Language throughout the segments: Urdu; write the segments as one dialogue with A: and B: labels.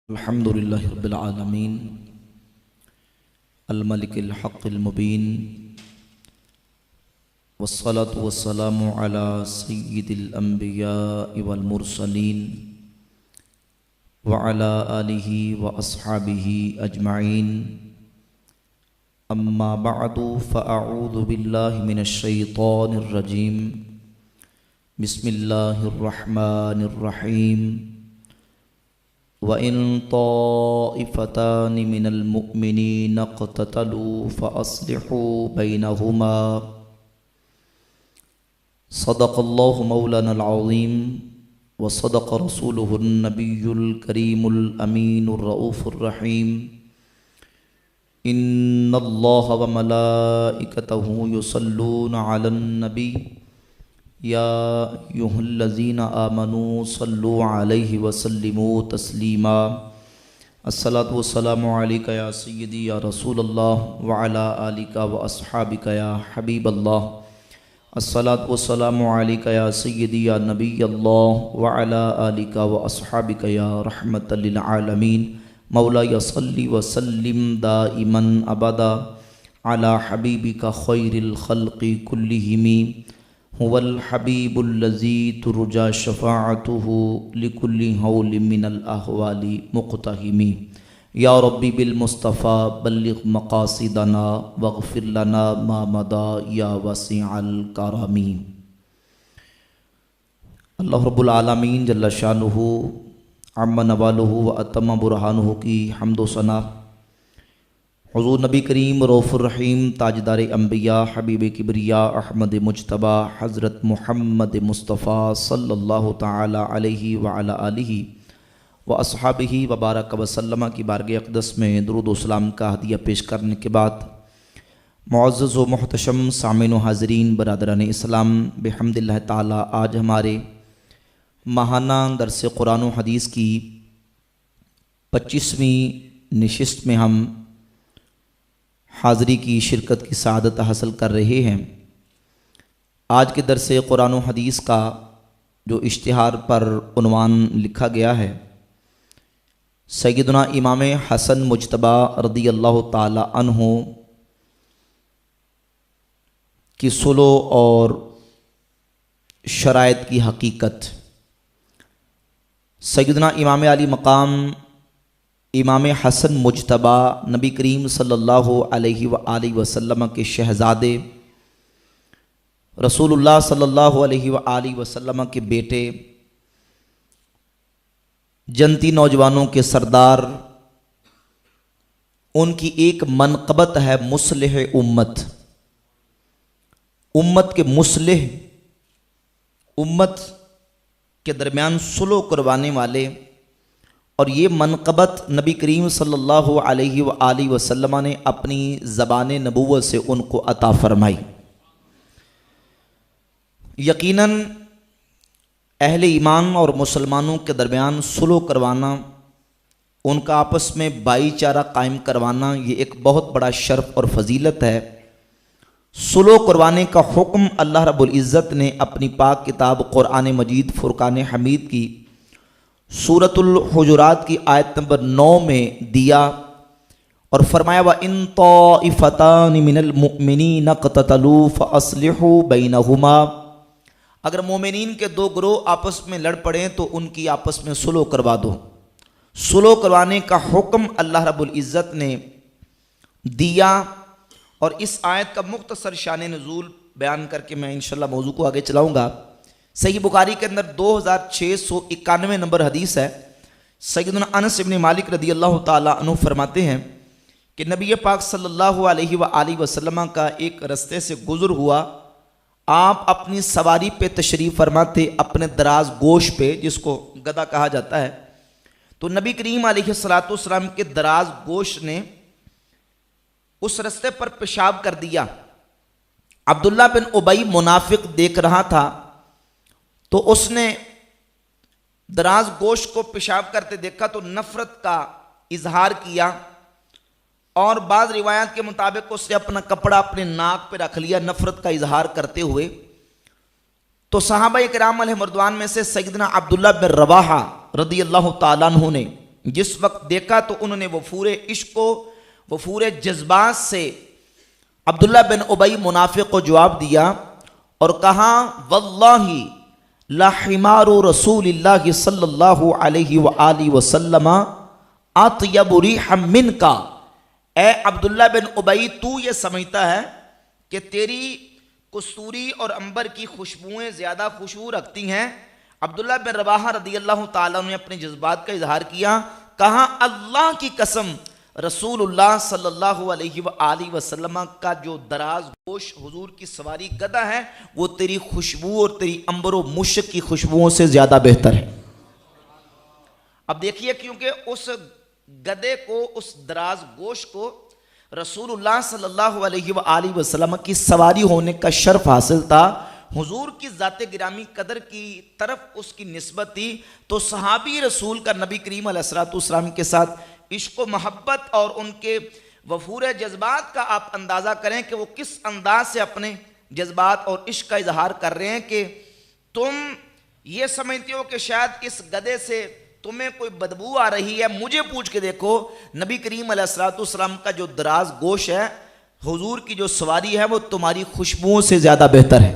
A: الحمد للہ رب العالمین الملک الحق المبین والصلاة والسلام علی سید الانبیاء والمرسلین وعلی آلہ واصحابہ اجمعین اما بعد فاعوذ باللہ من الشیطان الرجیم بسم اللہ الرحمن الرحیم وَإِن طَائِفَتَانِ مِنَ الْمُؤْمِنِينَ اقْتَتَلُوا فَأَصْلِحُوا بَيْنَهُمَا صدق اللہ مولانا العظیم وصدق رسولہ النبی الکریم الامین الرؤوف الرحیم ان اللہ وملائکتہ یصلون علی النبی یا ایھا الذین آمنوا صلوا علیہ وسلموا تسلیما الصلاۃ والسلام علیک یا سیدی یا رسول اللہ وعلی آلک واصحابک یا حبیب اللہ الصلاۃ والسلام علیک یا سیدی یا نبی اللہ وعلی آلک واصحابک یا رحمۃ للعالمین مولایا صلی وسلم دائما ابدا علی حبیبک خیر الخلق کلہم هو الحبیب الذی ترجى شفاعته لكل هول من الاحوال مقتحم یا ربی بالمصطفى بلغ مقاصدنا واغفر لنا ما مضى یا واسع الکرم۔ اللہ رب العالمین جل شانہ عم نوالہ و اتم برہانہ کی حمد و ثنا حضور نبی کریم رؤوف الرحیم تاجدار انبیاء حبیب کبریا احمد مجتبیٰ حضرت محمد مصطفیٰ صلی اللہ تعالی علیہ وعلی آلہ و اصحابہ وبارک وسلم کی بارگاہ اقدس میں درود و سلام کا ہدیہ پیش کرنے کے بعد معزز و محتشم سامعین و حاضرین برادران اسلام بحمد اللہ تعالی آج ہمارے ماہانہ درس قرآن و حدیث کی 25ویں نشست میں ہم حاضری کی شرکت کی سعادت حاصل کر رہے ہیں۔ آج کے درس قرآن و حدیث کا جو اشتہار پر عنوان لکھا گیا ہے سیدنا امام حسن مجتبیٰ رضی اللہ تعالی عنہ کی سلو اور شرائط کی حقیقت۔ سیدنا امام علی مقام امام حسن مجتبیٰ نبی کریم صلی اللہ علیہ وآلہ وسلم کے شہزادے، رسول اللہ صلی اللہ علیہ وآلہ وسلم کے بیٹے، جنتی نوجوانوں کے سردار، ان کی ایک منقبت ہے مصلح امت، امت کے مصلح، امت کے درمیان صلح کروانے والے، اور یہ منقبت نبی کریم صلی اللہ علیہ وآلہ وسلم نے اپنی زبان نبوت سے ان کو عطا فرمائی۔ یقیناً اہل ایمان اور مسلمانوں کے درمیان صلح کروانا، ان کا آپس میں بھائی چارہ قائم کروانا، یہ ایک بہت بڑا شرف اور فضیلت ہے۔ صلح کروانے کا حکم اللہ رب العزت نے اپنی پاک کتاب قرآن مجید فرقان حمید کی سورۃ الحجرات کی آیت نمبر 9 میں دیا اور فرمایا وَإِن طَائِفَتَانِ مِنَ الْمُؤْمِنِينَ اقْتَتَلُوا فَأَصْلِحُوا بَيْنَهُمَا، اگر مومنین کے دو گروہ آپس میں لڑ پڑیں تو ان کی آپس میں صلح کروا دو۔ صلح کروانے کا حکم اللہ رب العزت نے دیا، اور اس آیت کا مختصر شان نزول بیان کر کے میں انشاءاللہ موضوع کو آگے چلاؤں گا۔ صحیح بخاری کے اندر 2691 نمبر حدیث ہے۔ سیدنا انس بن مالک رضی اللہ تعالی عنہ فرماتے ہیں کہ نبی پاک صلی اللہ علیہ وآلہ وسلم کا ایک رستے سے گزر ہوا، آپ اپنی سواری پہ تشریف فرما تھے، اپنے دراز گوش پہ، جس کو گدا کہا جاتا ہے۔ تو نبی کریم علیہ السلام کے دراز گوش نے اس رستے پر پیشاب کر دیا۔ عبداللہ بن ابی منافق دیکھ رہا تھا، تو اس نے دراز گوشت کو پیشاب کرتے دیکھا تو نفرت کا اظہار کیا، اور بعض روایات کے مطابق اس نے اپنا کپڑا اپنے ناک پہ رکھ لیا نفرت کا اظہار کرتے ہوئے۔ تو صحابہ کرام علیہ مردوان میں سے سیدنا عبداللہ بن رواحہ رضی اللہ تعالیٰ عنہ نے جس وقت دیکھا تو انہوں نے وفور عشق کو وفور جذبات سے عبداللہ بن ابی منافق کو جواب دیا اور کہا واللہ لا حمار رسول اللہ صلی اللہ علیہ وآلہ وسلم اطیب ریحا منک، اے عبداللہ بن ابی تو یہ سمجھتا ہے کہ تیری کستوری اور عنبر کی خوشبوئیں زیادہ خوشبو رکھتی ہیں؟ عبداللہ بن رواحہ رضی اللہ تعالیٰ نے اپنے جذبات کا اظہار کیا، کہا اللہ کی قسم رسول اللہ صلی اللہ علیہ وآلہ وسلم کا جو دراز گوش حضور کی سواری گدا ہے وہ تیری خوشبو اور تیری عنبر و مشک کی خوشبوؤں سے زیادہ بہتر ہے۔ اب دیکھیے کیونکہ اس گدے کو، اس دراز گوش کو رسول اللہ صلی اللہ علیہ وآلہ وسلم کی سواری ہونے کا شرف حاصل تھا، حضور کی ذات گرامی قدر کی طرف اس کی نسبت تھی، تو صحابی رسول کا نبی کریم علیہ السلام کے ساتھ عشق و محبت اور ان کے وفور جذبات کا آپ اندازہ کریں کہ وہ کس انداز سے اپنے جذبات اور عشق کا اظہار کر رہے ہیں کہ تم یہ سمجھتے ہو کہ شاید اس گدے سے تمہیں کوئی بدبو آ رہی ہے، مجھے پوچھ کے دیکھو نبی کریم علیہ السلام کا جو دراز گوش ہے، حضور کی جو سواری ہے وہ تمہاری خوشبوؤں سے زیادہ بہتر ہے۔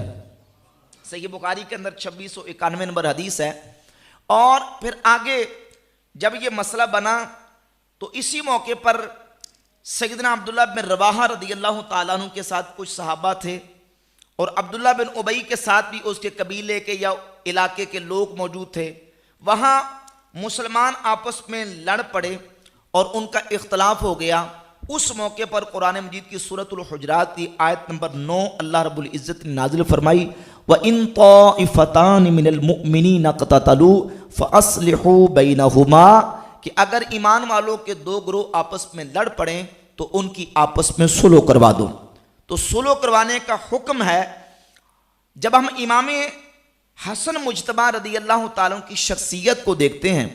A: صحیح بخاری کے اندر 2691 نمبر حدیث ہے۔ اور پھر آگے جب یہ مسئلہ بنا تو اسی موقع پر سیدنا عبداللہ بن رواحہ رضی اللہ تعالیٰ عنہ کے ساتھ کچھ صحابہ تھے اور عبداللہ بن ابی کے ساتھ بھی اس کے قبیلے کے یا علاقے کے لوگ موجود تھے۔ وہاں مسلمان آپس میں لڑ پڑے اور ان کا اختلاف ہو گیا۔ اس موقع پر قرآن مجید کی سورۃ الحجرات کی آیت نمبر 9 اللہ رب العزت نے نازل فرمائی وَإِن طَائِفَتَانِ مِنَ الْمُؤْمِنِينَ اقْتَتَلُوا فَأَصْلِحُوا بَيْنَهُمَا، کہ اگر ایمان والوں کے دو گروہ آپس میں لڑ پڑیں تو ان کی آپس میں صلح کروا دو۔ تو صلح کروانے کا حکم ہے۔ جب ہم امام حسن مجتبی رضی اللہ تعالیٰ کی شخصیت کو دیکھتے ہیں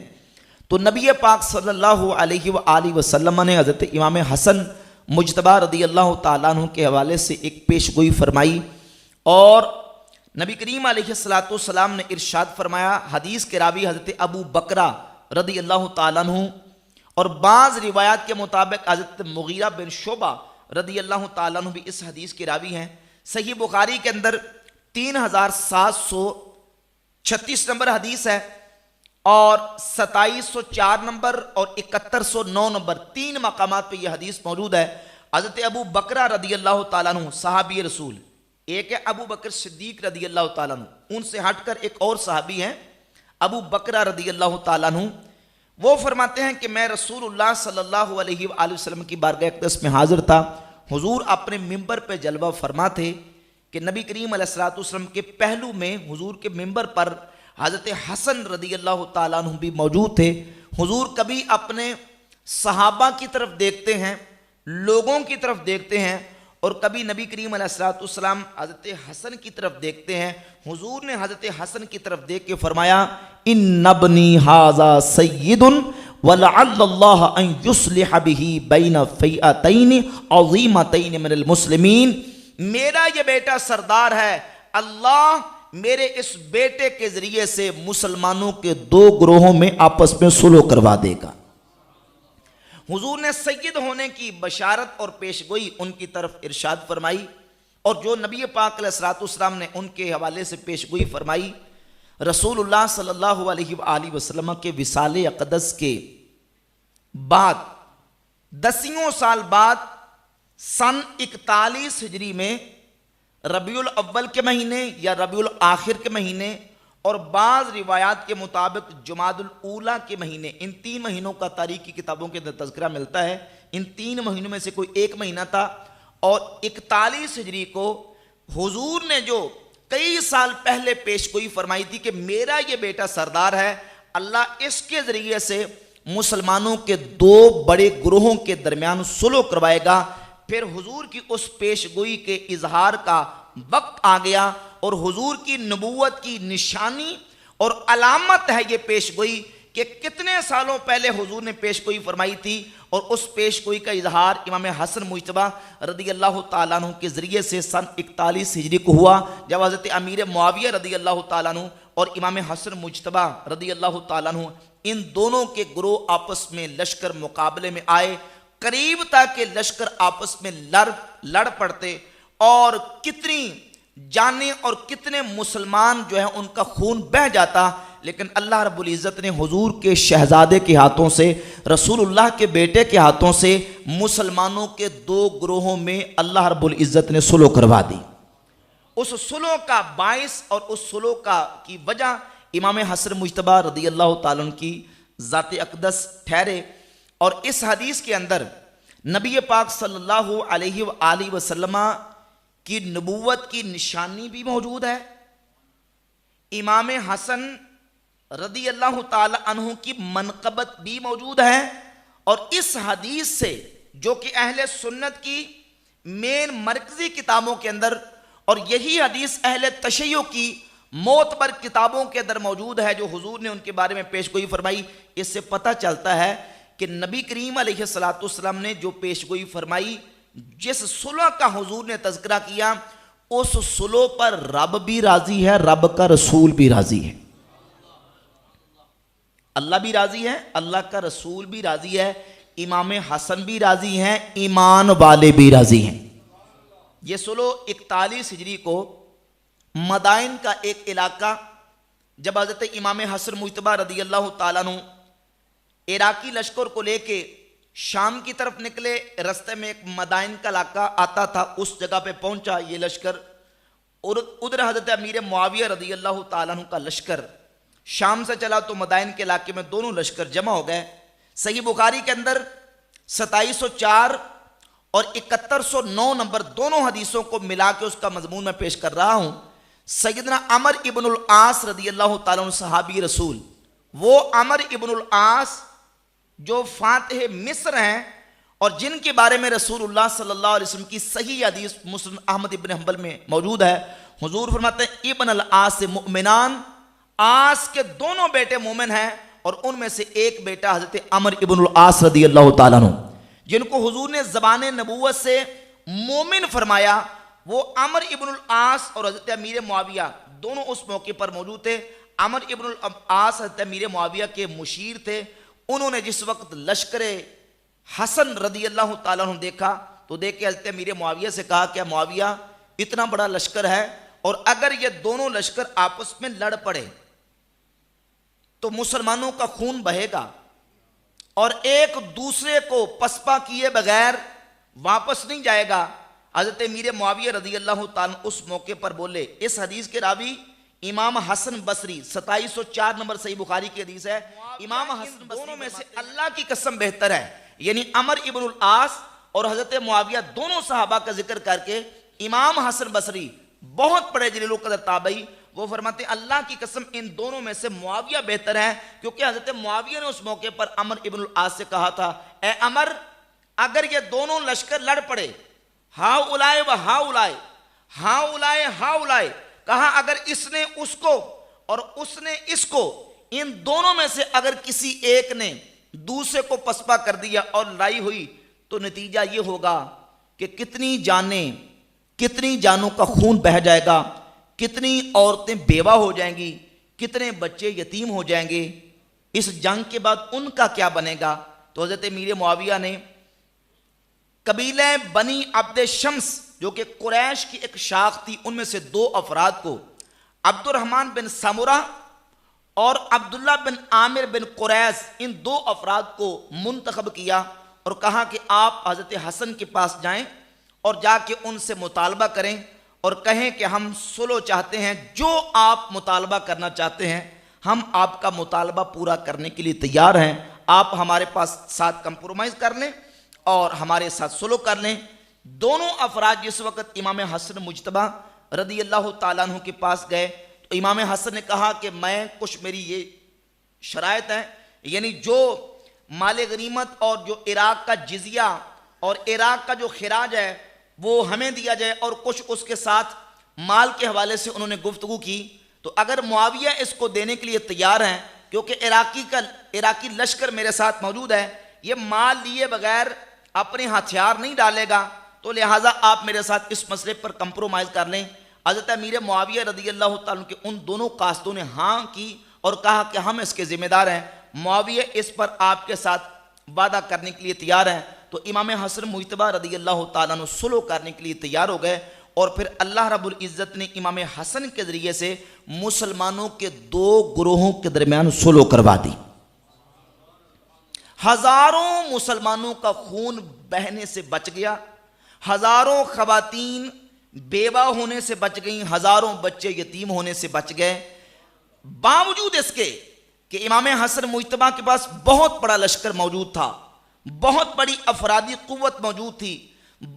A: تو نبی پاک صلی اللہ علیہ وآلہ وسلم نے حضرت امام حسن مجتبی رضی اللہ تعالیٰ عنہ کے حوالے سے ایک پیشگوئی فرمائی، اور نبی کریم علیہ السلام نے ارشاد فرمایا، حدیث کے راوی حضرت ابو بکرہ رضی اللہ تعالیٰ عنہ اور بعض روایات کے مطابق حضرت مغیرہ بن شعبہ رضی اللہ تعالیٰ عنہ بھی اس حدیث کے راوی ہیں۔ صحیح بخاری کے اندر 3736 نمبر حدیث ہے اور 2704 نمبر اور 7109 نمبر 3 مقامات پہ یہ حدیث موجود ہے۔ حضرت ابو بکرہ رضی اللہ تعالیٰ عنہ صحابی رسول، ایک ہے ابو بکر صدیق رضی اللہ تعالیٰ عنہ، ان سے ہٹ کر ایک اور صحابی ہیں ابو بکرہ رضی اللہ تعالیٰ عنہ، وہ فرماتے ہیں کہ میں رسول اللہ صلی اللہ علیہ وآلہ وسلم کی بارگاہ اقدس میں حاضر تھا، حضور اپنے منبر پہ جلوہ فرما تھے کہ نبی کریم علیہ السلام کے پہلو میں حضور کے منبر پر حضرت حسن رضی اللہ تعالیٰ عنہ بھی موجود تھے۔ حضور کبھی اپنے صحابہ کی طرف دیکھتے ہیں، لوگوں کی طرف دیکھتے ہیں، اور کبھی نبی کریم علیہ السلام حضرت حسن کی طرف دیکھتے ہیں۔ حضور نے حضرت حسن کی طرف دیکھ کے فرمایا ان ابنی ھذا سید ولعل اللہ ان یصلح بہ بین فئتین عظیمتین من المسلمین، میرا یہ بیٹا سردار ہے، اللہ میرے اس بیٹے کے ذریعے سے مسلمانوں کے دو گروہوں میں آپس میں صلح کروا دے گا۔ حضور نے سید ہونے کی بشارت اور پیشگوئی ان کی طرف ارشاد فرمائی، اور جو نبی پاک علیہ السلام نے ان کے حوالے سے پیشگوئی فرمائی، رسول اللہ صلی اللہ علیہ وآلہ وسلم کے وصال اقدس کے بعد 10 سال بعد سن 41 ہجری میں ربیع الاول کے مہینے یا ربیع الاخر کے مہینے اور بعض روایات کے مطابق جمادی الاولیٰ کے مہینے، ان 3 مہینوں کا تاریخی کتابوں کے اندر تذکرہ ملتا ہے، ان 3 مہینوں میں سے کوئی ایک مہینہ تھا، اور 41 ہجری کو حضور نے جو کئی سال پہلے پیشگوئی فرمائی تھی کہ میرا یہ بیٹا سردار ہے، اللہ اس کے ذریعے سے مسلمانوں کے 2 بڑے گروہوں کے درمیان صلح کروائے گا، پھر حضور کی اس پیشگوئی کے اظہار کا وقت آ گیا، اور حضور کی نبوت کی نشانی اور علامت ہے یہ پیشگوئی کہ کتنے سالوں پہلے حضور نے پیشگوئی فرمائی تھی، اور اس پیشگوئی کا اظہار امام حسن مجتبی رضی اللہ تعالیٰ عنہ کے ذریعے سے سن 41 ہجری کو ہوا، جب حضرت امیر معاویہ رضی اللہ تعالیٰ عنہ اور امام حسن مجتبی رضی اللہ تعالیٰ عنہ ان دونوں کے گروہ آپس میں لشکر مقابلے میں آئے، قریب تھا کہ لشکر آپس میں لڑ پڑتے، اور کتنی جانیں اور کتنے مسلمان جو ہیں ان کا خون بہہ جاتا، لیکن اللہ رب العزت نے حضور کے شہزادے کے ہاتھوں سے، رسول اللہ کے بیٹے کے ہاتھوں سے مسلمانوں کے دو گروہوں میں اللہ رب العزت نے صلح کروا دی۔ اس صلح کا باعث اور اس صلح کی وجہ امام حسن مجتبیٰ رضی اللہ تعالیٰ عنہ کی ذات اقدس ٹھہرے۔ اور اس حدیث کے اندر نبی پاک صلی اللہ علیہ وآلہ وسلم کی نبوت کی نشانی بھی موجود ہے، امام حسن رضی اللہ تعالی عنہ کی منقبت بھی موجود ہے، اور اس حدیث سے جو کہ اہل سنت کی مین مرکزی کتابوں کے اندر، اور یہی حدیث اہل تشیع کی معتبر کتابوں کے اندر موجود ہے جو حضور نے ان کے بارے میں پیش گوئی فرمائی، اس سے پتہ چلتا ہے کہ نبی کریم علیہ السلام نے جو پیش گوئی فرمائی، جس صلح کا حضور نے تذکرہ کیا، اس صلح پر رب بھی راضی ہے، رب کا رسول بھی راضی ہے، اللہ بھی راضی ہے، اللہ کا رسول بھی راضی ہے، امام حسن بھی راضی ہیں، ایمان والے بھی راضی ہیں۔ یہ صلح 41 ہجری کو مدائن کا ایک علاقہ، جب حضرت امام حسن مجتبیٰ رضی اللہ تعالیٰ عنہ عراقی لشکر کو لے کے شام کی طرف نکلے، رستے میں ایک مدائن کا علاقہ آتا تھا، اس جگہ پہ پہنچا یہ لشکر، اور ادھر حضرت امیر معاویہ رضی اللہ تعالیٰ عنہ کا لشکر شام سے چلا، تو مدائن کے علاقے میں دونوں لشکر جمع ہو گئے۔ صحیح بخاری کے اندر 2704 اور 7109 نمبر دونوں حدیثوں کو ملا کے اس کا مضمون میں پیش کر رہا ہوں۔ سیدنا عمر ابن العاص رضی اللہ تعالیٰ عنہ صحابی رسول، وہ عمر ابن العاص جو فاتح مصر ہیں اور جن کے بارے میں رسول اللہ صلی اللہ علیہ وسلم کی صحیح حدیث مسلم احمد ابن حنبل میں موجود ہے، حضور فرماتے ہیں ابن العاص مؤمنان، عاص کے دونوں بیٹے مومن ہیں، اور ان میں سے ایک بیٹا حضرت عمر ابن العاص رضی اللہ تعالیٰ عنہ، جن کو حضور نے زبان نبوت سے مومن فرمایا، وہ عمر ابن العاص اور حضرت امیر معاویہ دونوں اس موقع پر موجود تھے۔ عمر ابن العاص حضرت امیر معاویہ کے مشیر تھے، انہوں نے جس وقت لشکر حسن رضی اللہ تعالیٰ عنہ دیکھا تو دیکھ کے حضرت امیر معاویہ سے کہا کہ معاویہ اتنا بڑا لشکر ہے، اور اگر یہ دونوں لشکر آپس میں لڑ پڑے تو مسلمانوں کا خون بہے گا، اور ایک دوسرے کو پسپا کیے بغیر واپس نہیں جائے گا۔ حضرت امیر معاویہ رضی اللہ تعالیٰ اس موقع پر بولے، اس حدیث کے راوی امام حسن بصری 2704 نمبر صحیح بخاری کی حدیث ہے، امام حسن دونوں میں سے اللہ کی قسم بہتر ہے، یعنی عمر ابن العاص اور حضرت معاویہ دونوں صحابہ کا ذکر کر کے امام حسن بصری بہت بڑے جلیل القدر تابعی، وہ فرماتے ہیں اللہ کی قسم ان دونوں میں سے معاویہ بہتر ہے، کیونکہ حضرت معاویہ نے اس موقع پر عمر ابن العاص سے کہا تھا، اے عمر اگر یہ دونوں لشکر لڑ پڑے، ہاؤ اولائے و ہاؤ اولائے، ہاؤ اولائے ہاؤ اولائے، کہا اگر اس نے اس کو اور اس نے اس کو، ان دونوں میں سے اگر کسی ایک نے دوسرے کو پسپا کر دیا اور لڑائی ہوئی تو نتیجہ یہ ہوگا کہ کتنی جانوں کا خون بہہ جائے گا، کتنی عورتیں بیوہ ہو جائیں گی، کتنے بچے یتیم ہو جائیں گے، اس جنگ کے بعد ان کا کیا بنے گا۔ تو حضرت امیر معاویہ نے قبیلہ بنی عبد شمس جو کہ قریش کی ایک شاخ تھی، ان میں سے دو افراد کو، عبد الرحمن بن سمرہ اور عبداللہ بن عامر بن قریظ، ان دو افراد کو منتخب کیا اور کہا کہ آپ حضرت حسن کے پاس جائیں اور جا کے ان سے مطالبہ کریں اور کہیں کہ ہم صلح چاہتے ہیں، جو آپ مطالبہ کرنا چاہتے ہیں ہم آپ کا مطالبہ پورا کرنے کے لیے تیار ہیں، آپ ہمارے پاس ساتھ کمپرومائز کر لیں اور ہمارے ساتھ صلح کر لیں۔ دونوں افراد جس وقت امام حسن مجتبیٰ رضی اللہ تعالیٰ عنہ کے پاس گئے تو امام حسن نے کہا کہ میں کچھ میری یہ شرائط ہے، یعنی جو مال غنیمت اور جو عراق کا جزیہ اور عراق کا جو خراج ہے وہ ہمیں دیا جائے، اور کچھ اس کے ساتھ مال کے حوالے سے انہوں نے گفتگو کی۔ تو اگر معاویہ اس کو دینے کے لیے تیار ہیں، کیونکہ عراقی لشکر میرے ساتھ موجود ہے، یہ مال لیے بغیر اپنے ہتھیار نہیں ڈالے گا، تو لہٰذا آپ میرے ساتھ اس مسئلے پر کمپرومائز کر لیں۔ حضرت امیر معاویہ رضی اللہ تعالیٰ کے ان دونوں قاصدوں نے ہاں کی اور کہا کہ ہم اس کے ذمہ دار ہیں۔ معاویہ اس پر آپ کے ساتھ وعدہ کرنے کے لیے تیار ہیں. تو امام حسن مجتبی رضی اللہ تعالیٰ عنہ صلح کرنے کے لیے تیار ہو گئے اور پھر اللہ رب العزت نے امام حسن کے ذریعے سے مسلمانوں کے دو گروہوں کے درمیان صلح کروا دی. ہزاروں مسلمانوں کا خون بہنے سے بچ گیا, ہزاروں خواتین بیوہ ہونے سے بچ گئیں, ہزاروں بچے یتیم ہونے سے بچ گئے. باوجود اس کے کہ امام حسن مجتبی کے پاس بہت بڑا لشکر موجود تھا, بہت بڑی افرادی قوت موجود تھی,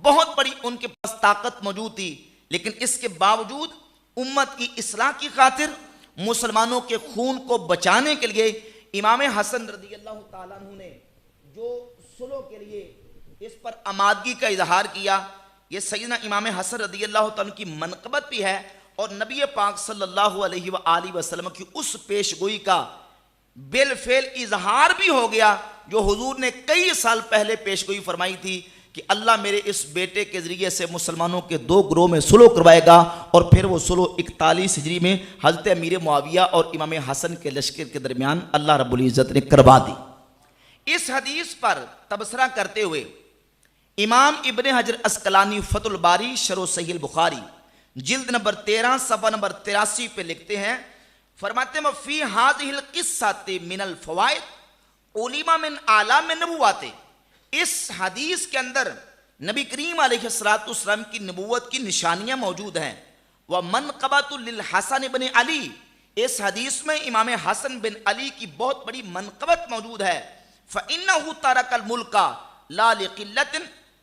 A: بہت بڑی ان کے پاس طاقت موجود تھی, لیکن اس کے باوجود امت کی اصلاح کی خاطر, مسلمانوں کے خون کو بچانے کے لیے امام حسن رضی اللہ تعالیٰ عنہ نے جو صلح کے لیے اس پر آمادگی کا اظہار کیا, یہ سیدنا امام حسن رضی اللہ تعالیٰ عنہ کی منقبت بھی ہے اور نبی پاک صلی اللہ علیہ وآلہ وسلم کی اس پیش گوئی کا بالفعل اظہار بھی ہو گیا جو حضور نے کئی سال پہلے پیش گوئی فرمائی تھی کہ اللہ میرے اس بیٹے کے ذریعے سے مسلمانوں کے دو گروہ میں صلح کروائے گا, اور پھر وہ صلح 41 ہجری میں حضرت امیر معاویہ اور امام حسن کے لشکر کے درمیان اللہ رب العزت نے کروا دی. اس حدیث پر تبصرہ کرتے ہوئے امام ابن حجر اسقلانی فتح الباری شرح صحیح البخاری جلد نمبر 13 صفحہ نمبر 83 پہ لکھتے ہیں, فرماتے ہیں فی ہذہ القصۃ من الفوائد علم من اعلام النبوات. اس حدیث کے اندر نبی کریم علیہ السلام کی نبوت کی نشانیاں موجود ہیں. ومنقبۃ للحسن بن علی, اس حدیث میں امام حسن بن علی کی بہت بڑی منقبت موجود ہے. فإنہ ترک الملک لا لقلۃ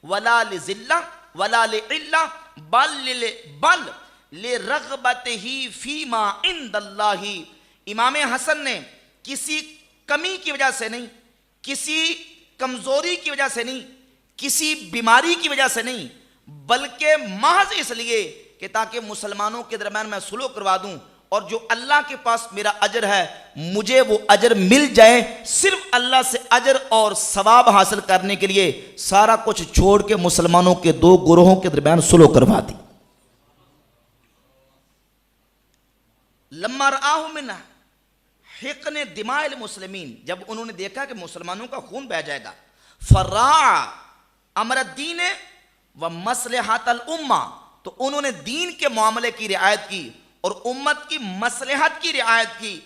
A: ولا لذلہ ولا لعلہ بل لرغبتہ فیما عند اللہ. امام حسن نے کسی کمی کی وجہ سے نہیں, کسی کمزوری کی وجہ سے نہیں, کسی بیماری کی وجہ سے نہیں, بلکہ محض اس لیے کہ تاکہ مسلمانوں کے درمیان میں صلح کروا دوں اور جو اللہ کے پاس میرا اجر ہے مجھے وہ اجر مل جائے. صرف اللہ سے اجر اور ثواب حاصل کرنے کے لیے سارا کچھ چھوڑ کے مسلمانوں کے دو گروہوں کے درمیان صلح کروا دی. لما رآہ من حقن دماء المسلمین, جب انہوں نے دیکھا کہ مسلمانوں کا خون بہہ جائے گا, فراع امر الدین و مصلحت الامہ, تو انہوں نے دین کے معاملے کی رعایت کی اور امت کی مصلحت کی رعایت کی.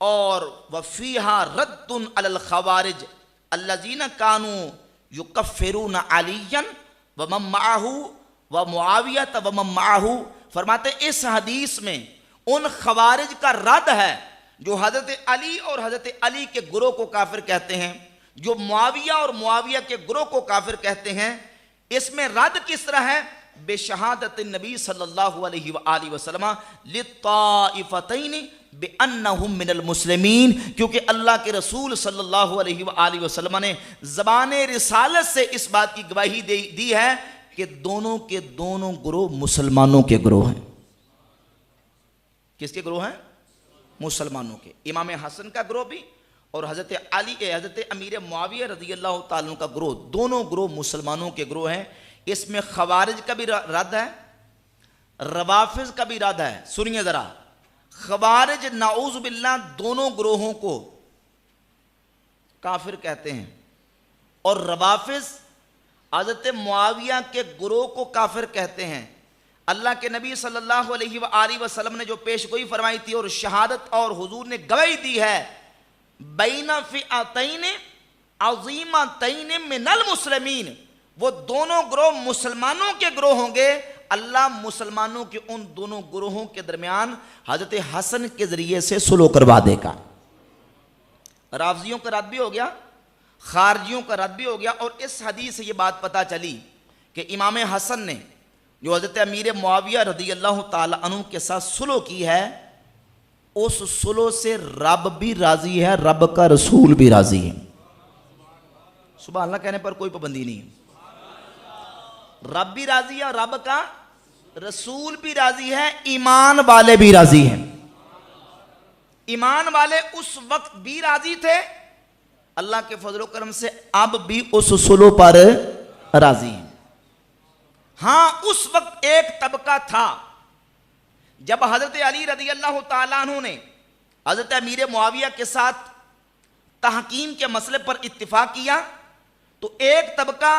A: اور وفیہا رد علی الخوارج الذین کانوا یکفرون علیٰ ومن معہ ومعاویہ ومن معہ. فرماتے اس حدیث میں ان خوارج کا رد ہے جو حضرت علی اور حضرت علی کے گروہ کو کافر کہتے ہیں, جو معاویہ اور معاویہ کے گروہ کو کافر کہتے ہیں. اس میں رد کس طرح ہے؟ بشہادت النبی صلی اللہ علیہ وآلہ وسلم للطائفتین بأنہم من المسلمین, کیونکہ اللہ کے رسول صلی اللہ علیہ وآلہ وسلم نے زبان رسالت سے اس بات کی گواہی دی ہے کہ دونوں کے دونوں گروہ مسلمانوں کے گروہ ہیں. کس کے گروہ ہیں؟ مسلمانوں کے. امام حسن کا گروہ بھی اور حضرت علی حضرت امیر معاویہ رضی اللہ تعالیٰ کا گروہ, دونوں گروہ مسلمانوں کے گروہ ہیں. اس میں خوارج کا بھی رد ہے, روافض کا بھی رد ہے. سنیے ذرا, خوارج نعوذ باللہ دونوں گروہوں کو کافر کہتے ہیں اور روافض حضرت معاویہ کے گروہ کو کافر کہتے ہیں. اللہ کے نبی صلی اللہ علیہ وآلہ وسلم نے جو پیش گوئی فرمائی تھی اور شہادت اور حضور نے گواہی دی ہے, بین فئتین عظیمتین من المسلمین, وہ دونوں گروہ مسلمانوں کے گروہ ہوں گے. اللہ مسلمانوں کے ان دونوں گروہوں کے درمیان حضرت حسن کے ذریعے سے صلح کروا دے گا. رافضیوں کا رد بھی ہو گیا, خارجیوں کا رد بھی ہو گیا. اور اس حدیث سے یہ بات پتہ چلی کہ امام حسن نے جو حضرت امیر معاویہ رضی اللہ تعالی عنہ کے ساتھ صلح کی ہے, اس صلح سے رب بھی راضی ہے, رب کا رسول بھی راضی ہے. سبحان اللہ کہنے پر کوئی پابندی نہیں. رب بھی راضی ہے اور رب کا رسول بھی راضی ہے, ایمان والے بھی راضی ہیں. ایمان والے اس وقت بھی راضی تھے, اللہ کے فضل و کرم سے اب بھی اس صلح پر راضی ہیں. ہاں اس وقت ایک طبقہ تھا جب حضرت علی رضی اللہ تعالیٰ عنہ نے حضرت امیر معاویہ کے ساتھ تحکیم کے مسئلے پر اتفاق کیا تو ایک طبقہ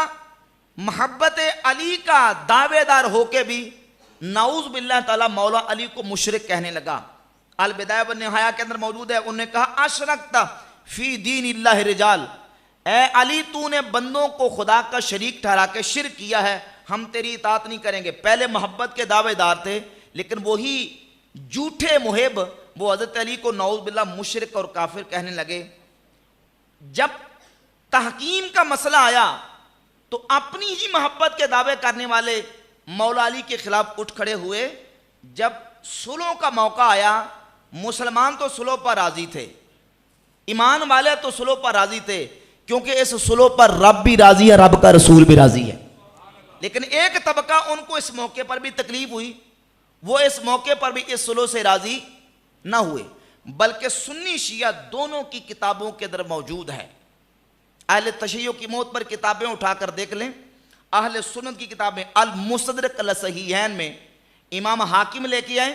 A: محبت علی کا دعوے دار ہو کے بھی نعوذ باللہ تعالی مولا علی کو مشرک کہنے لگا۔ البدایہ والنہایہ کے اندر موجود ہے، انہوں نے کہا اشرکت فی دین اللہ رجال، اے علی تو نے بندوں کو خدا کا شریک ٹھہرا کے شرک کیا ہے، ہم تیری اطاعت نہیں کریں گے۔ پہلے محبت کے دعوے دار تھے، لیکن وہی جھوٹے محب وہ حضرت علی کو نعوذ باللہ مشرک اور کافر کہنے لگے۔ جب تحکیم کا مسئلہ آیا تو اپنی ہی محبت کے دعوے کرنے والے مولا علی کے خلاف اٹھ کھڑے ہوئے۔ جب صلح کا موقع آیا، مسلمان تو صلح پر راضی تھے، ایمان والے تو صلح پر راضی تھے، کیونکہ اس صلح پر رب بھی راضی ہے، رب کا رسول بھی راضی ہے۔ لیکن ایک طبقہ ان کو اس موقع پر بھی تکلیف ہوئی، وہ اس موقع پر بھی اس صلح سے راضی نہ ہوئے، بلکہ سنی شیعہ دونوں کی کتابوں کے اندر موجود ہے۔ اہل تشیع کی موت پر کتابیں اٹھا کر دیکھ لیں، اہل سنت کی کتابیں المستدرک الصحیحین میں امام حاکم لے کے آئے،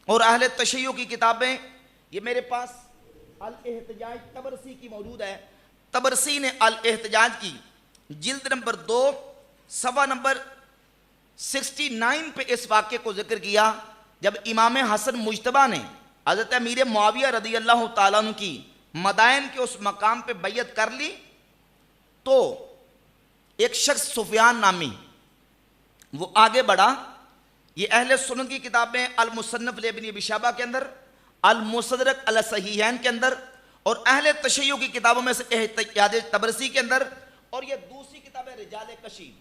A: اور اہل تشیع کی کتابیں یہ میرے پاس الاحتجاج طبرسی کی موجود ہے۔ طبرسی نے الاحتجاج کی جلد نمبر 2 صفحہ نمبر 69 پہ اس واقعے کو ذکر کیا، جب امام حسن مجتبیٰ نے حضرت امیر معاویہ رضی اللہ تعالیٰ عنہ کی مدائن کے اس مقام پہ بیعت کر لی، تو ایک شخص سفیان نامی وہ آگے بڑھا۔ یہ اہل سنت کی کتابیں المصنف لابن ابی شیبہ کے اندر، المستدرک الصحیحین کے اندر، اور اہل تشیع کی کتابوں میں سے احتجاج طبرسی کے اندر، اور یہ دوسری کتاب ہے رجال کشی۔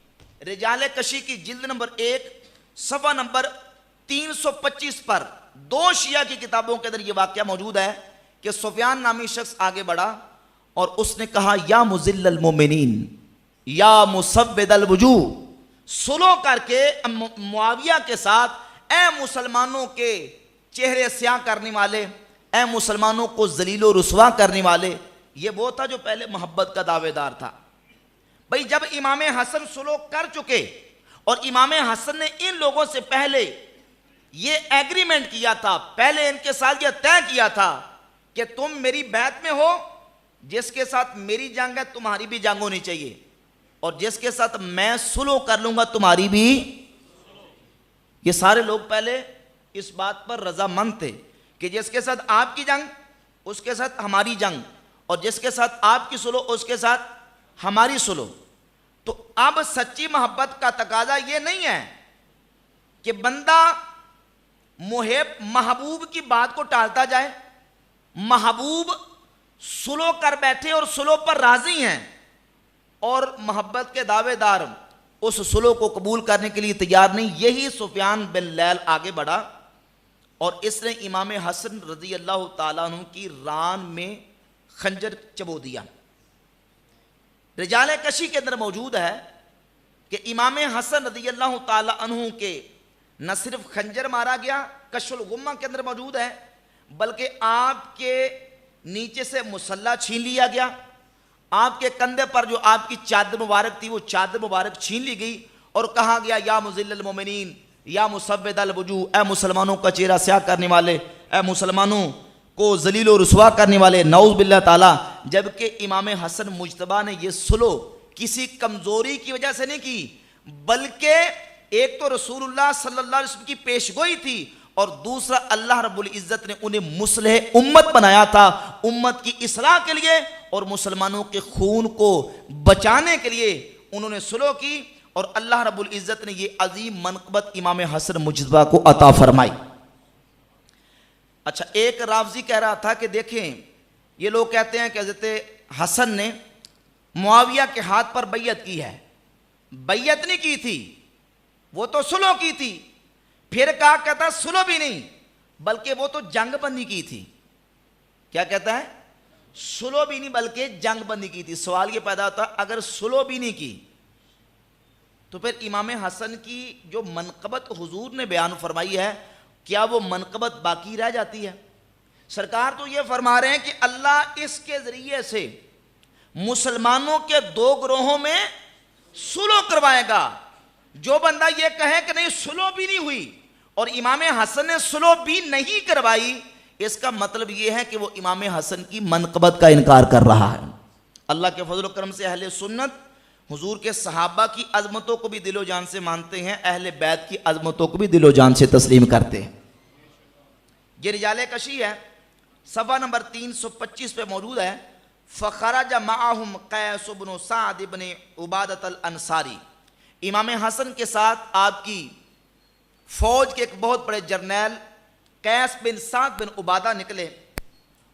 A: رجال کشی کی جلد نمبر 1 صفحہ نمبر 325 پر دو شیعہ کی کتابوں کے اندر یہ واقعہ موجود ہے کہ سفیان نامی شخص آگے بڑھا اور اس نے کہا یا مذل المومنین یا مسود الوجوہ، صلح کر کے معاویہ کے ساتھ اے مسلمانوں کے چہرے سیاہ کرنے والے، اے مسلمانوں کو ذلیل و رسوا کرنے والے۔ یہ وہ تھا جو پہلے محبت کا دعوے دار تھا۔ بھئی جب امام حسن صلح کر چکے اور امام حسن نے ان لوگوں سے پہلے یہ ایگریمنٹ کیا تھا، پہلے ان کے ساتھ یہ طے کیا تھا کہ تم میری بیعت میں ہو، جس کے ساتھ میری جنگ ہے تمہاری بھی جنگ ہونی چاہیے، اور جس کے ساتھ میں صلح کر لوں گا تمہاری بھی۔ یہ سارے لوگ پہلے اس بات پر رضامند تھے کہ جس کے ساتھ آپ کی جنگ اس کے ساتھ ہماری جنگ، اور جس کے ساتھ آپ کی صلح اس کے ساتھ ہماری صلح۔ تو اب سچی محبت کا تقاضا یہ نہیں ہے کہ بندہ محبوب کی بات کو ٹالتا جائے، محبوب صلح کر بیٹھے اور صلح پر راضی ہیں، اور محبت کے دعوے دار اس صلح کو قبول کرنے کے لیے تیار نہیں۔ یہی سفیان بن لیل آگے بڑھا اور اس نے امام حسن رضی اللہ تعالیٰ عنہ کی ران میں خنجر چبو دیا۔ رجال کشی کے اندر موجود ہے کہ امام حسن رضی اللہ تعالیٰ عنہ کے نہ صرف خنجر مارا گیا، کشف الغمہ کے اندر موجود ہے، بلکہ آپ کے نیچے سے مسلح چھین لیا گیا، آپ کے کندھے پر جو آپ کی چادر مبارک تھی وہ چادر مبارک چھین لی گئی، اور کہا گیا یا مذل المومنین یا مسود الوجوہ، اے مسلمانوں کا چہرہ سیاہ کرنے والے، اے مسلمانوں کو ذلیل و رسوا کرنے والے، نعوذ باللہ تعالیٰ۔ جبکہ امام حسن مجتبیٰ نے یہ صلح کسی کمزوری کی وجہ سے نہیں کی، بلکہ ایک تو رسول اللہ صلی اللہ علیہ وسلم کی پیشگوئی تھی، اور دوسرا اللہ رب العزت نے انہیں مصلح امت بنایا تھا، امت کی اصلاح کے لیے اور مسلمانوں کے خون کو بچانے کے لیے انہوں نے صلح کی، اور اللہ رب العزت نے یہ عظیم منقبت امام حسن مجتبیٰ کو عطا فرمائی۔ اچھا، ایک رافضی کہہ رہا تھا کہ دیکھیں یہ لوگ کہتے ہیں کہ حضرت حسن نے معاویہ کے ہاتھ پر بیعت کی ہے۔ بیعت نہیں کی تھی، وہ تو صلح کی تھی۔ پھر کہا کہتا صلح بھی نہیں بلکہ وہ تو جنگ بندی کی تھی۔ کیا کہتا ہے؟ صلح بھی نہیں بلکہ جنگ بندی کی تھی۔ سوال یہ پیدا ہوتا اگر صلح بھی نہیں کی تو پھر امام حسن کی جو منقبت حضور نے بیان فرمائی ہے کیا وہ منقبت باقی رہ جاتی ہے؟ سرکار تو یہ فرما رہے ہیں کہ اللہ اس کے ذریعے سے مسلمانوں کے دو گروہوں میں صلح کروائے گا۔ جو بندہ یہ کہے کہ نہیں صلح بھی نہیں ہوئی اور امام حسن نے صلح بھی نہیں کروائی، اس کا مطلب یہ ہے کہ وہ امام حسن کی منقبت کا انکار کر رہا ہے۔ اللہ کے فضل و کرم سے اہل سنت حضور کے صحابہ کی عظمتوں کو بھی دل و جان سے مانتے ہیں، اہل بیت کی عظمتوں کو بھی دل و جان سے تسلیم کرتے ہیں۔ یہ رجال کشی ہے، صفحہ نمبر 325 پہ موجود ہے۔ فخرج معہم قیس بن سعد بن عبادۃ الانصاری، امام حسن کے ساتھ آپ کی فوج کے ایک بہت بڑے جرنیل قیس بن سعد بن عبادہ نکلے۔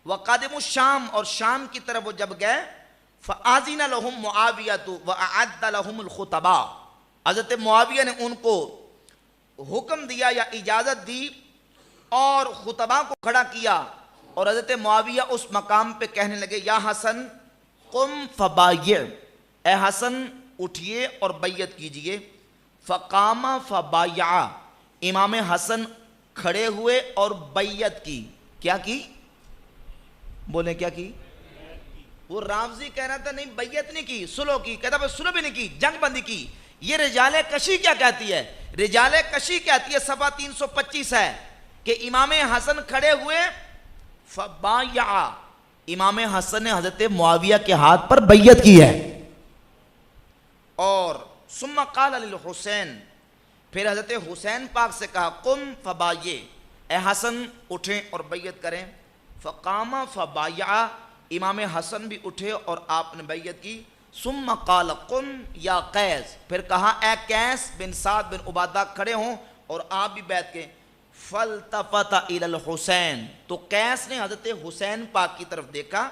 A: وقادم الشام، اور شام کی طرف وہ جب گئے، فآذن لهم معاویہ وأعد لهم الخطباء، حضرت معاویہ نے ان کو حکم دیا یا اجازت دی اور خطباء کو کھڑا کیا، اور حضرت معاویہ اس مقام پہ کہنے لگے یا حسن قم فبایع، اے حسن اٹھئے اور بیعت کیجئے۔ فقام فبایع، امام حسن کھڑے ہوئے اور بیعت کی۔ کیا کی؟ بولیں کیا کی؟ وہ رامزی کہہ رہا تھا نہیں بیعت نہیں کی، صلح کی، کہتا ہے صلح بھی نہیں کی، جنگ بندی کی۔ یہ رجال کشی کیا کہتی ہے؟ رجال کشی کہتی ہے، صفحہ 325 ہے کہ امام حسن کھڑے ہوئے، فبایع، امام حسن نے حضرت معاویہ کے ہاتھ پر بیعت کی ہے۔ اور ثم قال للحسین، پھر حضرت حسین پاک سے کہا قم فبایع، اے حسن اٹھیں اور بیعت کریں۔ فقام فبایع، امام حسن بھی اٹھے اور آپ نے بیعت کی۔ ثم قال قم یا قیس، پھر کہا اے قیس بن سعد بن عبادہ کھڑے ہوں اور آپ بھی بیعت کے۔ فالتفت الی الحسین، تو قیس نے حضرت حسین پاک کی طرف دیکھا۔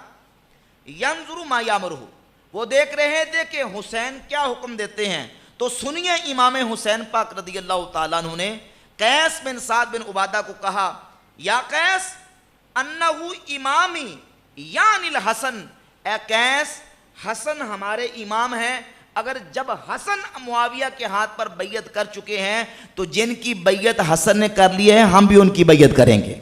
A: ینظر ما یامرہ، وہ دیکھ رہے تھے کہ حسین کیا حکم دیتے ہیں۔ تو سنیے امام حسین پاک رضی اللہ تعالیٰ عنہ نے قیس بن سعد بن عبادہ کو کہا یا قیس انہ امامی یعنی الحسن، اے قیس حسن ہمارے امام ہیں، اگر جب حسن معاویہ کے ہاتھ پر بیعت کر چکے ہیں تو جن کی بیعت حسن نے کر لی ہے ہم بھی ان کی بیعت کریں گے۔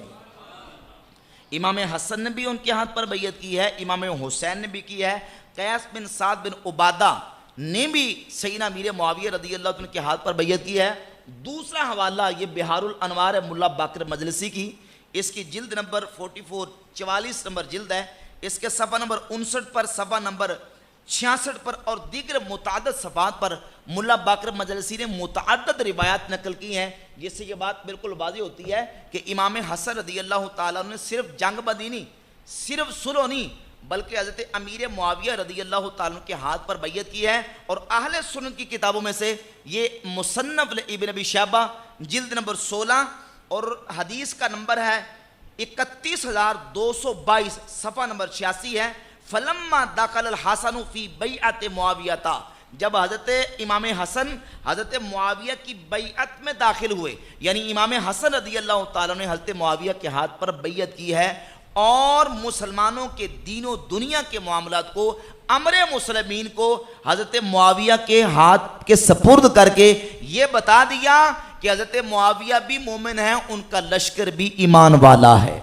A: امام حسن نے بھی ان کے ہاتھ پر بیعت کی ہے، امام حسین نے بھی کی ہے، قیس بن سعد بن عبادہ نے بھی سیدنا امیر معاویہ رضی اللہ عنہ کے ہاتھ پر بیعت کی ہے۔ دوسرا حوالہ یہ بہار الانوار ہے ملا باقر مجلسی کی، اس کی جلد نمبر 44 44 نمبر جلد ہے، اس کے صفحہ نمبر 59 پر، صفحہ نمبر 66 پر اور دیگر متعدد صفحات پر ملا باقر مجلسی نے متعدد روایات نقل کی ہیں، جس سے یہ بات بالکل واضح ہوتی ہے کہ امام حسن رضی اللہ تعالیٰ نے صرف جنگ بندی نہیں، صرف صلح نہیں، بلکہ حضرت امیر معاویہ رضی اللہ تعالیٰ کے ہاتھ پر بیعت کی ہے۔ اور اہل سنت کی کتابوں میں سے یہ مصنف ابن ابی شیبہ جلد نمبر 16 اور حدیث کا نمبر ہے 31222، صفحہ نمبر 86 ہے۔ فلما دخل الحسن فی بیعت معاویہ، جب حضرت امام حسن حضرت معاویہ کی بیعت میں داخل ہوئے، یعنی امام حسن رضی اللہ تعالیٰ نے حضرت معاویہ کے ہاتھ پر بیعت کی ہے اور مسلمانوں کے دین و دنیا کے معاملات کو، امر مسلمین کو حضرت معاویہ کے ہاتھ کے سپرد کر کے یہ بتا دیا کہ حضرت معاویہ بھی مومن ہیں، ان کا لشکر بھی ایمان والا ہے۔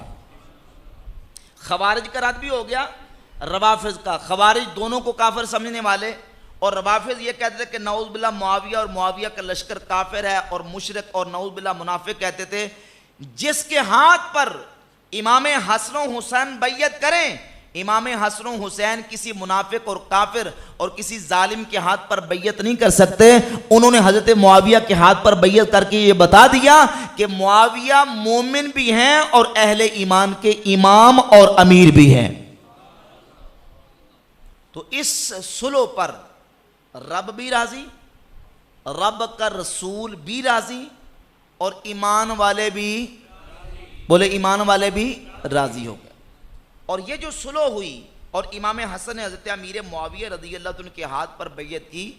A: خوارج کا رد بھی ہو گیا، روافض کا۔ خوارج دونوں کو کافر سمجھنے والے، اور روافض یہ کہتے تھے کہ نعوذ باللہ معاویہ اور معاویہ کا لشکر کافر ہے اور مشرک اور نعوذ باللہ منافق کہتے تھے۔ جس کے ہاتھ پر امام حسن و حسین بیعت کریں، امام حسن و حسین کسی منافق اور کافر اور کسی ظالم کے ہاتھ پر بیعت نہیں کر سکتے۔ انہوں نے حضرت معاویہ کے ہاتھ پر بیعت کر کے یہ بتا دیا کہ معاویہ مومن بھی ہیں اور اہل ایمان کے امام اور امیر بھی ہیں۔ تو اس صلح پر رب بھی راضی، رب کا رسول بھی راضی، اور ایمان والے بھی، بولے ایمان والے بھی راضی ہو گئے۔ اور یہ جو صلح ہوئی اور امام حسن نے حضرت امیر معاویہ رضی اللہ عنہ کے ہاتھ پر بیعت کی،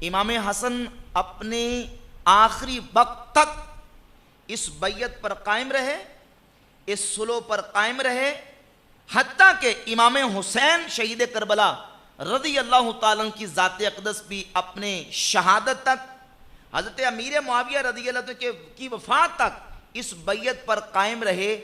A: امام حسن اپنے آخری وقت تک اس بیعت پر قائم رہے، اس صلح پر قائم رہے، حتیٰ کہ امام حسین شہید کربلا رضی اللہ تعالیٰ عنہ کی ذات اقدس بھی اپنے شہادت تک، حضرت امیر معاویہ رضی اللہ عنہ کی وفات تک اس بیعت پر قائم رہے۔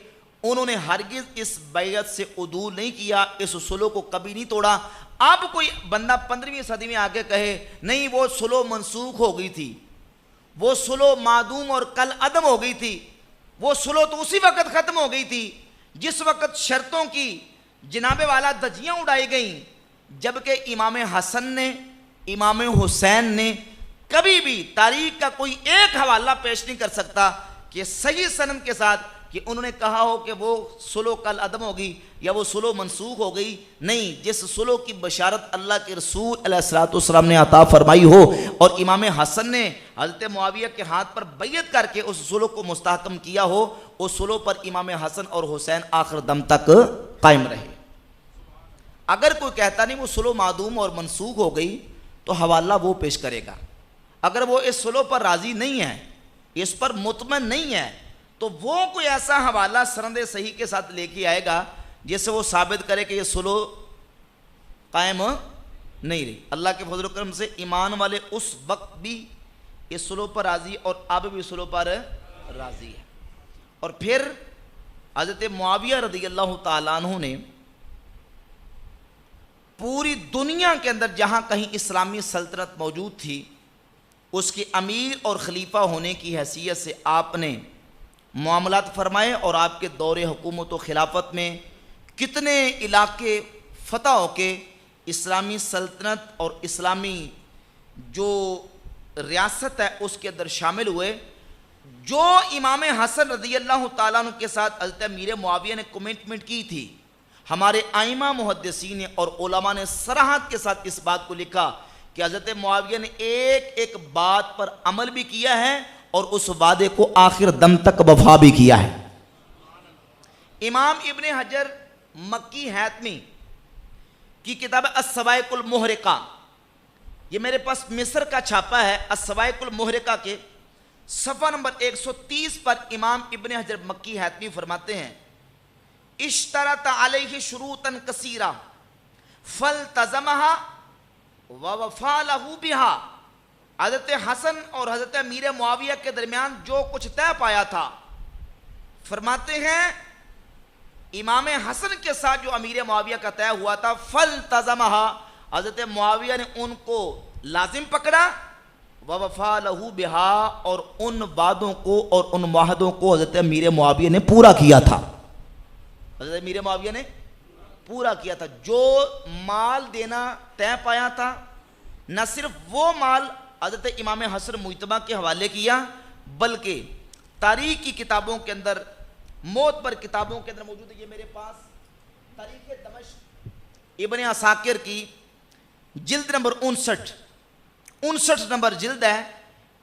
A: انہوں نے ہرگز اس بیعت سے عدول نہیں کیا، اس صلح کو کبھی نہیں توڑا۔ اب کوئی بندہ 15ویں صدی میں آگے کہے نہیں وہ صلح منسوخ ہو گئی تھی، وہ صلح معدوم اور کل عدم ہو گئی تھی، وہ صلح تو اسی وقت ختم ہو گئی تھی جس وقت شرطوں کی جناب والا دھجیاں اڑائی گئیں، جبکہ امام حسن نے، امام حسین نے کبھی بھی تاریخ کا کوئی ایک حوالہ پیش نہیں کر سکتا کہ صحیح سند کے ساتھ کہ انہوں نے کہا ہو کہ وہ صلح کل عدم ہوگی یا وہ صلح منسوخ ہو گئی. نہیں، جس صلح کی بشارت اللہ کے رسول علیہ السلام نے عطا فرمائی ہو اور امام حسن نے حضرت معاویہ کے ہاتھ پر بیعت کر کے اس صلح کو مستحکم کیا ہو، اس صلح پر امام حسن اور حسین آخر دم تک قائم رہے. اگر کوئی کہتا نہیں وہ صلح معدوم اور منسوخ ہو گئی تو حوالہ وہ پیش کرے گا. اگر وہ اس صلح پر راضی نہیں ہے، اس پر مطمئن نہیں ہے، تو وہ کوئی ایسا حوالہ سند صحیح کے ساتھ لے کے آئے گا جس سے وہ ثابت کرے کہ یہ صلح قائم نہیں رہی. اللہ کے فضل و کرم سے ایمان والے اس وقت بھی اس صلح پر راضی اور اب بھی صلح پر راضی ہے. اور پھر حضرت معاویہ رضی اللہ تعالیٰ عنہ نے پوری دنیا کے اندر جہاں کہیں اسلامی سلطنت موجود تھی، اس کی امیر اور خلیفہ ہونے کی حیثیت سے آپ نے معاملات فرمائے اور آپ کے دور حکومت و خلافت میں کتنے علاقے فتح ہو کے اسلامی سلطنت اور اسلامی جو ریاست ہے اس کے اندر شامل ہوئے. جو امام حسن رضی اللہ تعالیٰ عنہ کے ساتھ حضرت امیر معاویہ نے کمٹمنٹ کی تھی، ہمارے ائمہ محدثین اور علماء نے صراحت کے ساتھ اس بات کو لکھا کہ حضرت معاویہ نے ایک ایک بات پر عمل بھی کیا ہے اور اس وعدے کو آخر دم تک وفا بھی کیا ہے. امام ابن حجر مکی حیتمی کی کتاب الصواعق المحرقہ، یہ میرے پاس مصر کا چھاپا ہے، الصواعق المحرقہ کے صفحہ نمبر 130 پر امام ابن حجر مکی حیتمی فرماتے ہیں: اشترط علیہ شروطا کثیرہ فالتزمها ووفا لہ بہا. حضرت حسن اور حضرت امیر معاویہ کے درمیان جو کچھ طے پایا تھا، فرماتے ہیں امام حسن کے ساتھ جو امیر معاویہ کا طے ہوا تھا، فالتزمها، حضرت معاویہ نے ان کو لازم پکڑا، ووفا لہ بہا، اور ان وعدوں کو اور ان معاہدوں کو حضرت امیر معاویہ نے پورا کیا تھا. حضرت امیر معاویہ نے پورا کیا تھا. جو مال دینا طے پایا تھا، نہ صرف وہ مال حضرت امام حسن مجتبیٰ کے حوالے کیا، بلکہ تاریخ کی کتابوں کے اندر، موت پر کتابوں کے اندر موجود ہے. یہ میرے پاس تاریخ دمشق ابن عساکر کی جلد نمبر 59 نمبر جلد ہے.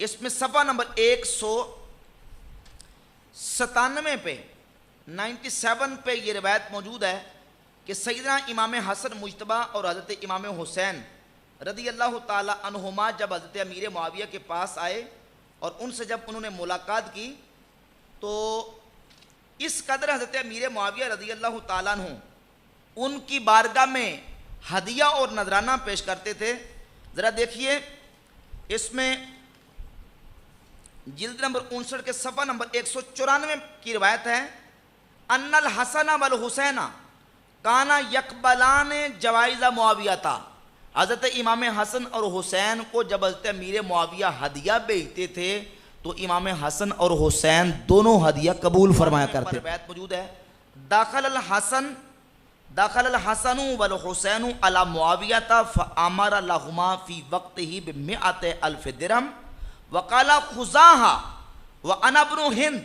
A: اس میں صفحہ نمبر 197 پہ 97 پہ یہ روایت موجود ہے کہ سیدنا امام حسن مجتبیٰ اور حضرت امام حسین رضی اللہ تعالی عنہما جب حضرت امیر معاویہ کے پاس آئے اور ان سے جب انہوں نے ملاقات کی، تو اس قدر حضرت امیر معاویہ رضی اللہ تعالیٰ عنہ ان کی بارگاہ میں ہدیہ اور نذرانہ پیش کرتے تھے. ذرا دیکھیے، اس میں جلد نمبر 59 کے صفحہ نمبر 194 کی روایت ہے: ان الحسن والحسین کانا یقبلان جوائز معاویہ تھا. حضرت امام حسن اور حسین کو جب حضرت امیر معاویہ ہدیہ بھیجتے تھے تو امام حسن اور حسین دونوں ہدیہ قبول فرمایا کرتے. روایت موجود ہے: دخل الحسن والحسین علی معاویہ فامر لہما فی وقتہ بمئۃ الف درہم وقال خذاہا وانا ابن ہند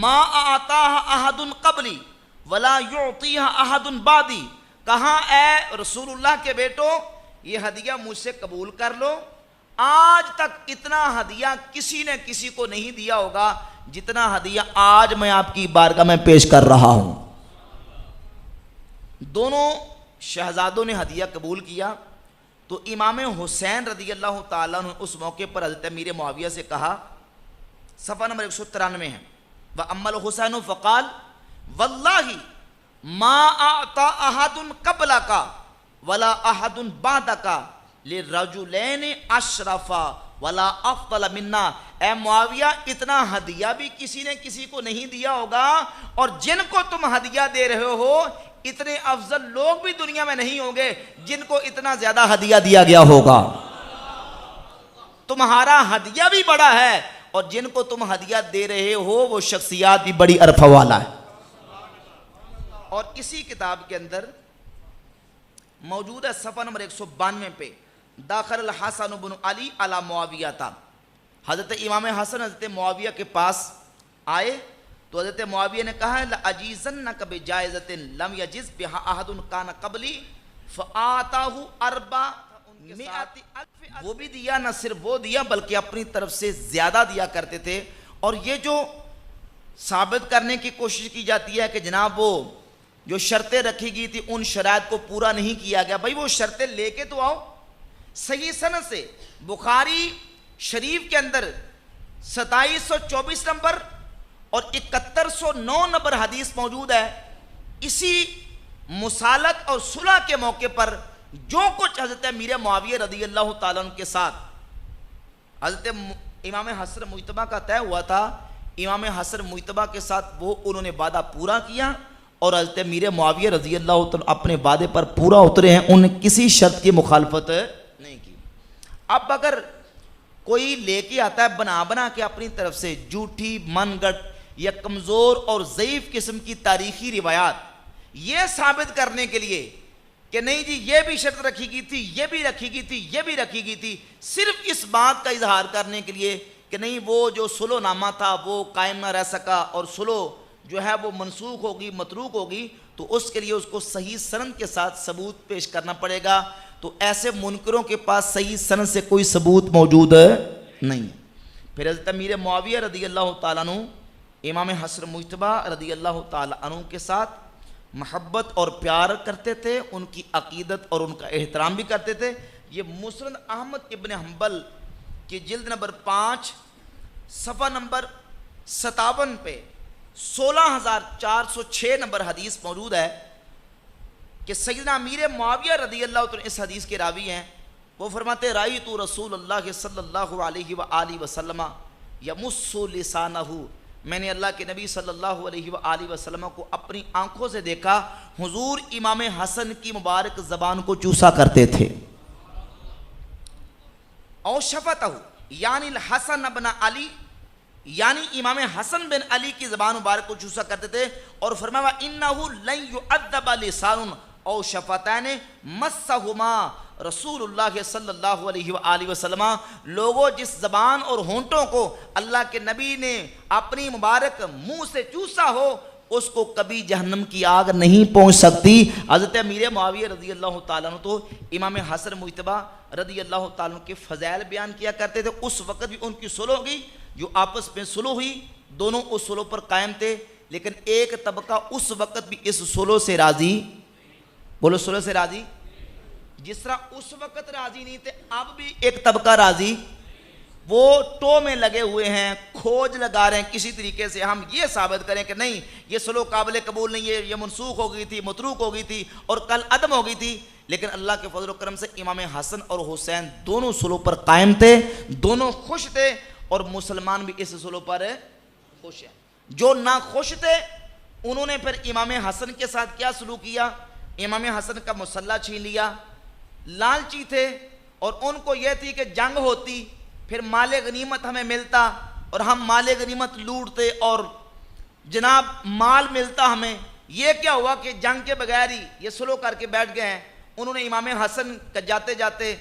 A: ما اعطاها احد قبلی ولا یعطیها احد بعدی. کہا اے رسول اللہ کے بیٹو، یہ ہدیہ مجھ سے قبول کر لو. آج تک اتنا ہدیہ کسی نے کسی کو نہیں دیا ہوگا جتنا ہدیہ آج میں آپ کی بارگاہ میں پیش کر رہا ہوں. دونوں شہزادوں نے ہدیہ قبول کیا تو امام حسین رضی اللہ تعالیٰ عنہ اس موقع پر حضرت امیر معاویہ سے کہا، صفحہ نمبر 193 ہے: وَأَمَّا الْحُسَيْنُ فَقَالَ وَاللَّهِ مَا أَعْطَى أَحَدٌ قَبْلَكَ وَلَا أَحَدٌ بَعْدَكَ لِلرَّجُلَيْنِ أَشْرَفَ وَلَا أَفْضَلَ مِنَّا. اے معاویہ، اتنا ہدیہ بھی کسی نے کسی کو نہیں دیا ہوگا، اور جن کو تم ہدیہ دے رہے ہو اتنے افضل لوگ بھی دنیا میں نہیں ہوں گے جن کو اتنا زیادہ ہدیہ دیا گیا ہوگا. تمہارا ہدیہ بھی بڑا ہے اور جن کو تم ہدیہ دے رہے ہو وہ شخصیات بھی بڑی عرفہ والا ہے. اور اسی کتاب کے اندر موجود ہے صفحہ نمبر 192 پہ، داخل الحسن بن علی علی معاویہ تھا، حضرت امام حسن حضرت معاویہ کے پاس آئے تو حضرت معاویہ نے کہا لَأَجِيزَنَّكَ بِجَائِزَةٍ لَمْ يَجِزْ بِهَا أَحَدٌ كَانَ قَبْلِي فَآتَاهُ أَرْبَعَ، وہ بھی دیا، نہ صرف وہ دیا بلکہ اپنی طرف سے زیادہ دیا کرتے تھے۔ اور یہ جو ثابت کرنے کی کوشش کی جاتی ہے کہ جناب وہ جو شرطیں رکھی گئی تھی ان شرائط کو پورا نہیں کیا گیا، بھائی وہ شرطیں لے کے تو آؤ صحیح سند سے۔ بخاری شریف کے اندر 2724 نمبر اور 7109 نمبر حدیث موجود ہے۔ اسی مسالت اور صلح کے موقع پر جو کچھ حضرت امیر معاویہ رضی اللہ تعالیٰ عنہ کے ساتھ حضرت امام حسن مجتبیٰ کا طے ہوا تھا، امام حسن مجتبیٰ کے ساتھ وہ انہوں نے وعدہ پورا کیا اور حضرت امیر معاویہ رضی اللہ تعالیٰ اپنے وعدے پر پورا اترے ہیں، انہوں نے کسی شرط کی مخالفت نہیں کی۔ اب اگر کوئی لے کے آتا ہے بنا کے اپنی طرف سے جھوٹی، من گھڑت یا کمزور اور ضعیف قسم کی تاریخی روایات، یہ ثابت کرنے کے لیے کہ نہیں جی یہ بھی شرط رکھی گئی تھی، یہ بھی رکھی گئی تھی، یہ بھی رکھی گئی تھی، صرف اس بات کا اظہار کرنے کے لیے کہ نہیں وہ جو صلح نامہ تھا وہ قائم نہ رہ سکا اور صلح جو ہے وہ منسوخ ہوگی، متروک ہوگی، تو اس کے لیے اس کو صحیح سند کے ساتھ ثبوت پیش کرنا پڑے گا۔ تو ایسے منکروں کے پاس صحیح سند سے کوئی ثبوت موجود نہیں ہے۔ پھر حضرت امیر معاویہ رضی اللہ تعالیٰ عنہ امام حسن مجتبیٰ رضی اللہ تعالیٰ عنہ کے ساتھ محبت اور پیار کرتے تھے، ان کی عقیدت اور ان کا احترام بھی کرتے تھے۔ یہ مسند احمد ابن حنبل کی جلد نمبر 5 صفحہ نمبر 57 پہ 16406 نمبر حدیث موجود ہے کہ سیدنا امیر معاویہ رضی اللہ عنہ اس حدیث کے راوی ہیں، وہ فرماتے رأیت رسول اللہ صلی اللہ علیہ وآلہ وسلم یمس لسانہ، میں نے اللہ کے نبی صلی اللہ علیہ وآلہ وسلم کو اپنی آنکھوں سے دیکھا، حضور امام حسن کی مبارک زبان کو چوسا کرتے تھے۔ او شفتہ یعنی الحسن بن علی، یعنی امام حسن بن علی کی زبان مبارک کو چوسا کرتے تھے، اور فرمایا انہ لن یعذب لسان او شفتین مسہما رسول اللہ صلی اللہ علیہ وآلہ وسلم، لوگوں جس زبان اور ہونٹوں کو اللہ کے نبی نے اپنی مبارک منہ سے چوسا ہو اس کو کبھی جہنم کی آگ نہیں پہنچ سکتی۔ حضرت امیر معاویہ رضی اللہ تعالیٰ عنہ تو امام حسن مجتبیٰ رضی اللہ تعالیٰ عنہ کے فضائل بیان کیا کرتے تھے۔ اس وقت بھی ان کی صلح ہوئی، جو آپس میں صلح ہوئی دونوں اس صلح پر قائم تھے، لیکن ایک طبقہ اس وقت بھی اس صلح سے راضی، بولو صلح سے راضی، جس طرح اس وقت راضی نہیں تھے اب بھی ایک طبقہ راضی، وہ ٹو میں لگے ہوئے ہیں، کھوج لگا رہے ہیں کسی طریقے سے ہم یہ ثابت کریں کہ نہیں یہ صلح قابل قبول نہیں ہے، یہ منسوخ ہو گئی تھی، متروک ہو گئی تھی اور کل عدم ہو گئی تھی۔ لیکن اللہ کے فضل و کرم سے امام حسن اور حسین دونوں صلح پر قائم تھے، دونوں خوش تھے، اور مسلمان بھی اس صلح پر خوش ہیں۔ جو نہ خوش تھے انہوں نے پھر امام حسن کے ساتھ کیا سلوک کیا؟ امام حسن کا مسلح چھین لیا، لالچی تھے اور ان کو یہ تھی کہ جنگ ہوتی پھر مال غنیمت ہمیں ملتا اور ہم مال غنیمت لوٹتے اور جناب مال ملتا ہمیں۔ یہ کیا ہوا کہ جنگ کے بغیر ہی یہ صلح کر کے بیٹھ گئے ہیں۔ انہوں نے امام حسن کا جاتے جاتے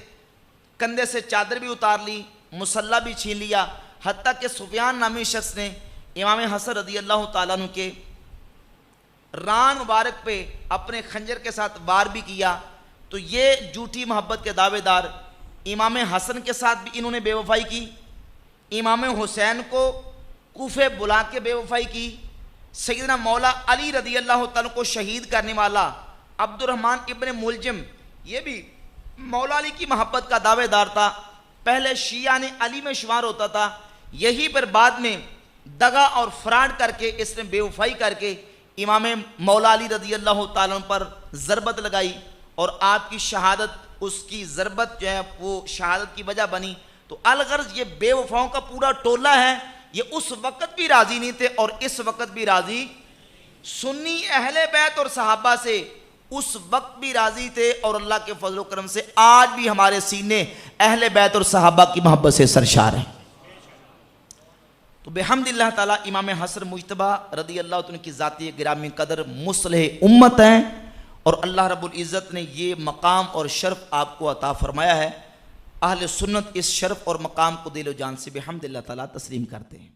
A: کندھے سے چادر بھی اتار لی، مسلح بھی چھین لیا، حتیٰ کہ سفیان نامی شخص نے امام حسن رضی اللہ تعالیٰ عنہ کے ران مبارک پہ اپنے خنجر کے ساتھ وار بھی کیا۔ تو یہ جھوٹی محبت کے دعوے دار امام حسن کے ساتھ بھی انہوں نے بے وفائی کی، امام حسین کو کوفے بلا کے بے وفائی کی، سیدنا مولا علی رضی اللہ تعالیٰ کو شہید کرنے والا عبد الرحمن ابن ملجم یہ بھی مولا علی کی محبت کا دعوے دار تھا، پہلے شیعہ نے علی میں شمار ہوتا تھا، یہی پر بعد میں دغا اور فراڈ کر کے اس نے بے وفائی کر کے امام مولا علی رضی اللہ تعالیٰ پر ضربت لگائی اور آپ کی شہادت، اس کی ضربت جو ہے وہ شہادت کی وجہ بنی۔ تو الغرض یہ بے وفاؤں کا پورا ٹولہ ہے، یہ اس وقت بھی راضی نہیں تھے اور اس وقت بھی راضی، سنی اہل بیت اور صحابہ سے اس وقت بھی راضی تھے اور اللہ کے فضل و کرم سے آج بھی ہمارے سینے اہل بیت اور صحابہ کی محبت سے سرشار ہیں۔ تو بحمد اللہ تعالیٰ امام حسن مجتبیٰ رضی اللہ عنہ کی ذاتی گرامی قدر مصلح امت ہیں، اور اللہ رب العزت نے یہ مقام اور شرف آپ کو عطا فرمایا ہے۔ اہل سنت اس شرف اور مقام کو دل و جان سے بحمد اللہ تعالیٰ تسلیم کرتے ہیں۔